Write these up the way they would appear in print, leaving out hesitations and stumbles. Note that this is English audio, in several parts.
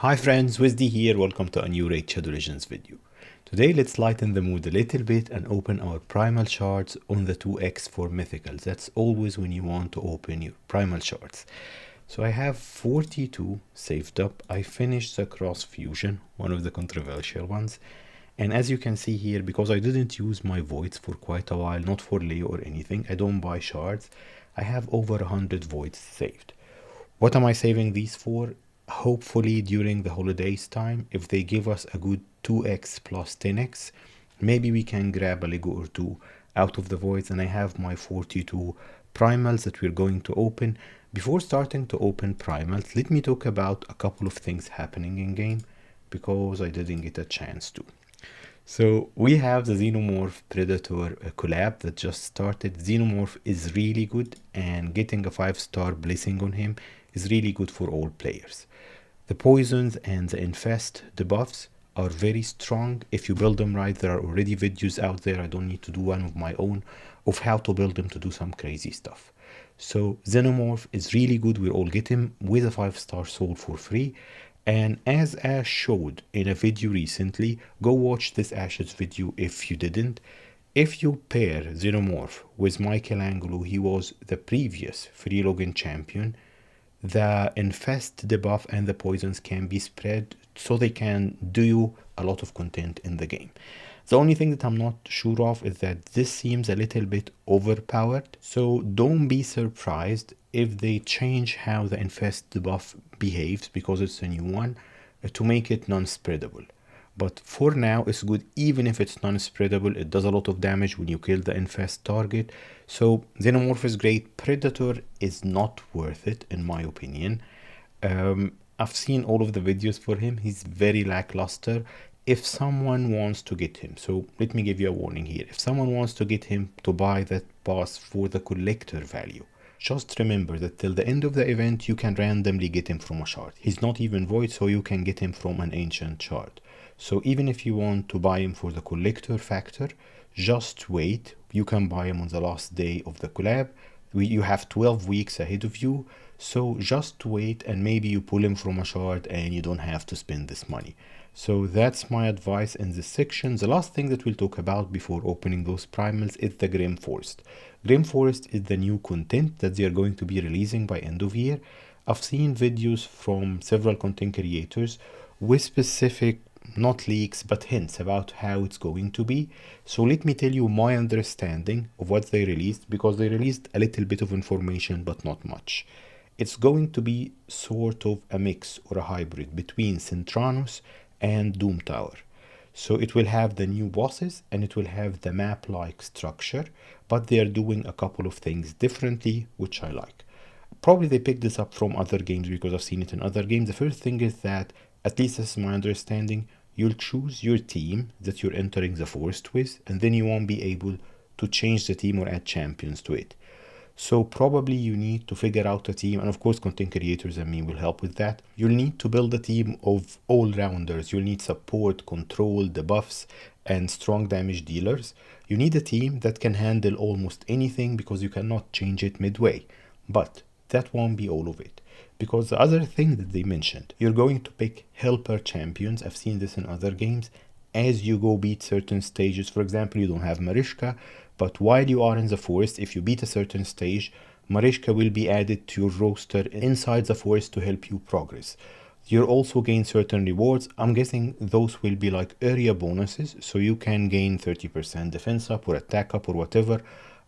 Hi friends, Wizdy here, welcome to a new Raid Shadow Legends video. Today let's lighten the mood a little bit and open our primal shards on the 2x for mythicals. That's always when you want to open your primal shards. So I have 42 saved up. I finished the cross fusion, one of the controversial ones. And as you can see here, because I didn't use my voids for quite a while, not for lay or anything, I don't buy shards, I have over 100 voids saved. What am I saving these for? Hopefully during the holidays time, if they give us a good 2x plus 10x, maybe we can grab a Lego or two out of the voids, and I have my 42 primals that we're going to open. Before starting to open primals, let me talk about a couple of things happening in game because I didn't get a chance to. So we have the Xenomorph Predator collab that just started. Xenomorph is really good, and getting a 5-star blessing on him is really good for all players. The poisons and the infest debuffs are very strong if you build them right. There are already videos out there. I don't need to do one of my own of how to build them to do some crazy stuff. So Xenomorph is really good. We all get him with a 5-star soul for free. And as Ash showed in a video recently, go watch this Ash's video if you didn't. If you pair Xenomorph with Michelangelo, he was the previous free login champion, the infest debuff and the poisons can be spread so they can do you a lot of content in the game. The only thing that I'm not sure of is that this seems a little bit overpowered, so don't be surprised if they change how the infest debuff behaves, because it's a new one, to make it non-spreadable. But for now it's good. Even if it's non-spreadable, it does a lot of damage when you kill the infest target. So Xenomorph is great. Predator is not worth it in my opinion. I've seen all of the videos for him. He's very lackluster. If someone wants to get him, so let me give you a warning here. If someone wants to get him to buy that pass for the collector value, just remember that till the end of the event you can randomly get him from a shard. He's not even void, so you can get him from an ancient shard. So even if you want to buy him for the collector factor, just wait. You can buy him on the last day of the collab. You have 12 weeks ahead of you, so just wait and maybe you pull him from a shard and you don't have to spend this money. So that's my advice in this section. The last thing that we'll talk about before opening those primals is the Grim Forest. Grim Forest is the new content that they are going to be releasing by end of year. I've seen videos from several content creators with specific, not leaks, but hints about how it's going to be. So let me tell you my understanding of what they released, because they released a little bit of information, but not much. It's going to be sort of a mix or a hybrid between Centranos and Doom Tower. So it will have the new bosses and it will have the map-like structure, but they are doing a couple of things differently, which I like. Probably they picked this up from other games because I've seen it in other games. The first thing is that, at least this is my understanding, you'll choose your team that you're entering the forest with, and then you won't be able to change the team or add champions to it. So probably you need to figure out a team, and of course content creators and me will help with that. You'll need to build a team of all-rounders. You'll need support, control, debuffs, and strong damage dealers. You need a team that can handle almost anything, because you cannot change it midway. But that won't be all of it, because the other thing that they mentioned, you're going to pick helper champions. I've seen this in other games. As you go beat certain stages, for example, you don't have Mariska, but while you are in the forest, if you beat a certain stage, Mariska will be added to your roster inside the forest to help you progress. You'll also gain certain rewards. I'm guessing those will be like area bonuses, so you can gain 30% defense up or attack up or whatever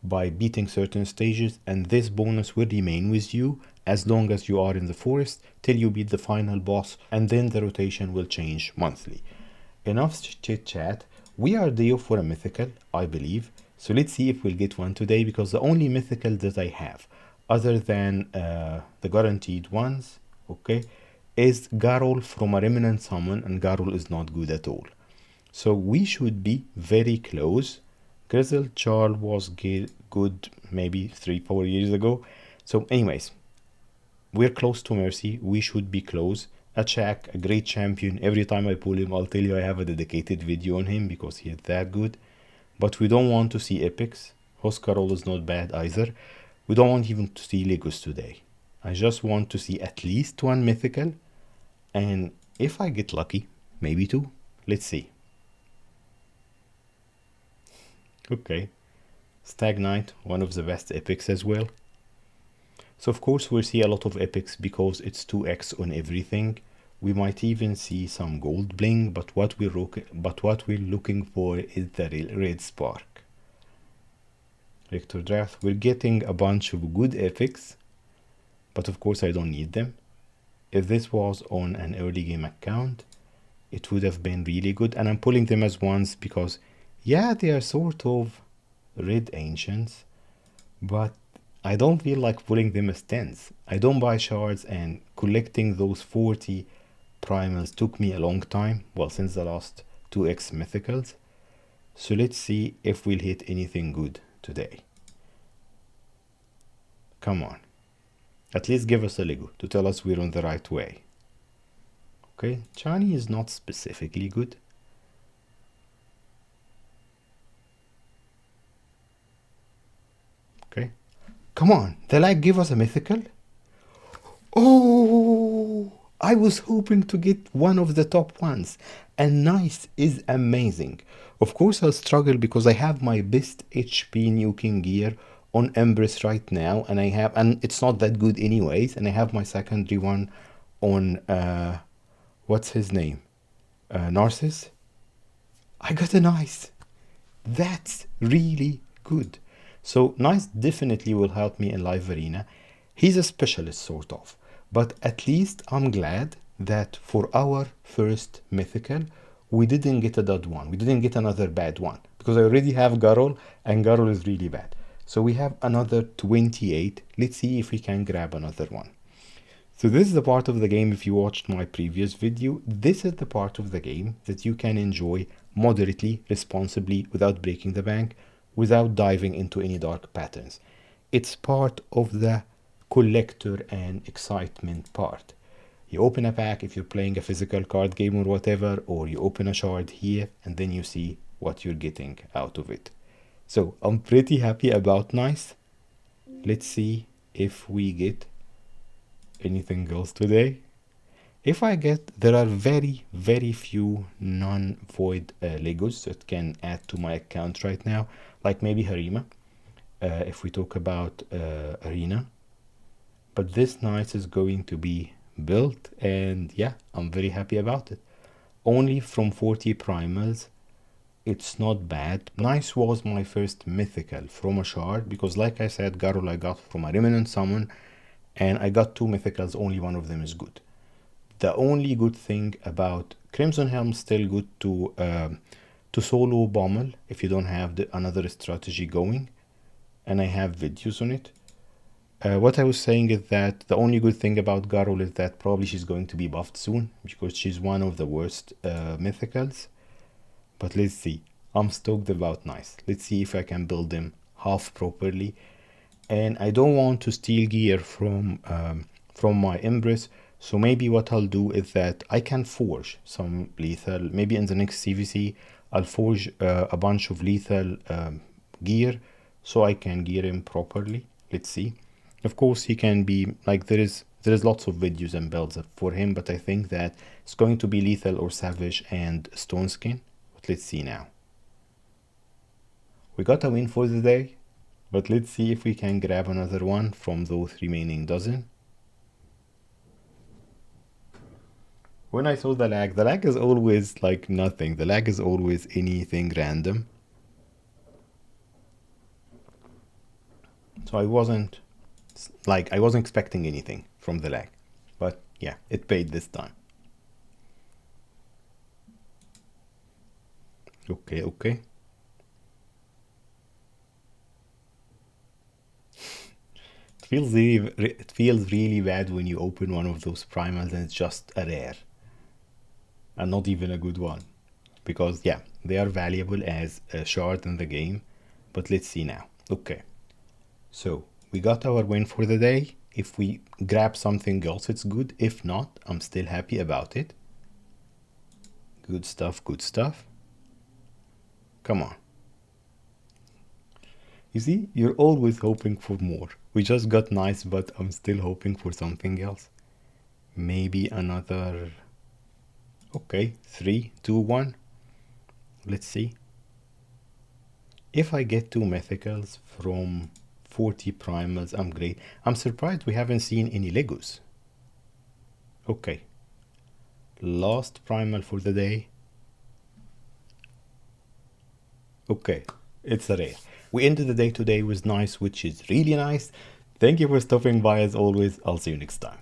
by beating certain stages, and this bonus will remain with you as long as you are in the forest till you beat the final boss, and then the rotation will change monthly. Enough chit chat. We are due for a mythical, I believe. So let's see if we'll get one today, because the only mythical that I have, other than the guaranteed ones, okay, is Garol from a Remnant Summon, and Garol is not good at all. So we should be very close. Grizzled Jarl was good maybe 3-4 years ago. So anyways, we're close to Mercy. We should be close. Achak, a great champion. Every time I pull him, I'll tell you I have a dedicated video on him because he is that good. But we don't want to see epics. Hoskarol is not bad either. We don't want even to see Legos today. I just want to see at least one mythical. And If I get lucky, maybe two. Let's see. Okay. Stag Knight, one of the best epics as well. So of course we'll see a lot of epics because it's 2x on everything. We might even see some gold bling, but what we're looking for is the red spark. Rector Draft, we're getting a bunch of good epics, but of course I don't need them. If this was on an early game account, it would have been really good, and I'm pulling them as ones because, yeah, they are sort of red ancients, but I don't feel like pulling them as tens. I don't buy shards, and collecting those 40 primals took me a long time, well, since the last 2x mythicals. So let's see if we'll hit anything good today. Come on. At least give us a Lego to tell us we're on the right way. Okay, Chani is not specifically good. Okay. Come on, the lag give us a mythical. Oh, I was hoping to get one of the top ones. And nice is amazing. Of course I'll struggle because I have my best HP nuking gear on Empress right now, and it's not that good anyways, and I have my secondary one on what's his name? Narcissus. I got a nice. That's really good. So nice definitely will help me in live arena. He's a specialist sort of, but at least I'm glad that for our first mythical we didn't get a dud one. We didn't get another bad one because I already have Garol, and Garol is really bad. So we have another 28. Let's see if we can grab another one. So this is the part of the game, if you watched my previous video, this is the part of the game that you can enjoy moderately, responsibly, without breaking the bank, without diving into any dark patterns. It's part of the collector and excitement part. You open a pack if you're playing a physical card game or whatever, or you open a shard here and then you see what you're getting out of it. So I'm pretty happy about nice. Let's see if we get anything else today. If I get, there are very few non-void Legos that can add to my account right now, like maybe Harima, if we talk about Arena. But this nice is going to be built, and yeah, I'm very happy about it. Only from 40 primals, it's not bad. Nice was my first mythical from a shard, because like I said, Garul I got from a remnant summon, and I got two mythicals, only one of them is good. The only good thing about Crimson Helm, still good to solo Bommel if you don't have another strategy going, and I have videos on it. What I was saying is that the only good thing about Garul is that probably she's going to be buffed soon, because she's one of the worst mythicals. But let's see. I'm stoked about nice. Let's see if I can build them half properly. And I don't want to steal gear from my Empress, so maybe what I'll do is that I can forge some lethal. Maybe in the next CVC I'll forge a bunch of lethal gear so I can gear him properly. Let's see. Of course he can be like, there is lots of videos and builds for him, but I think that it's going to be lethal or savage and stone skin. But let's see now. We got a win for the day. But let's see if we can grab another one from those remaining dozen. When I saw the lag is always like nothing. The lag is always anything random. So I wasn't expecting anything from the lag. But yeah, it paid this time. Okay. It feels really bad when you open one of those primals and it's just a rare. And not even a good one. Because yeah, they are valuable as a shard in the game. But let's see now. Okay. So we got our win for the day. If we grab something else, it's good. If not, I'm still happy about it. Good stuff, good stuff. Come on. You see, you're always hoping for more. We just got nice, but I'm still hoping for something else. Maybe another Okay, 3, 2, 1. Let's see. If I get 2 mythicals from 40 primals, I'm great. I'm surprised we haven't seen any Legos. Okay. Last primal for the day. Okay, it's a rare. We ended the day today with nice, which is really nice. Thank you for stopping by as always. I'll see you next time.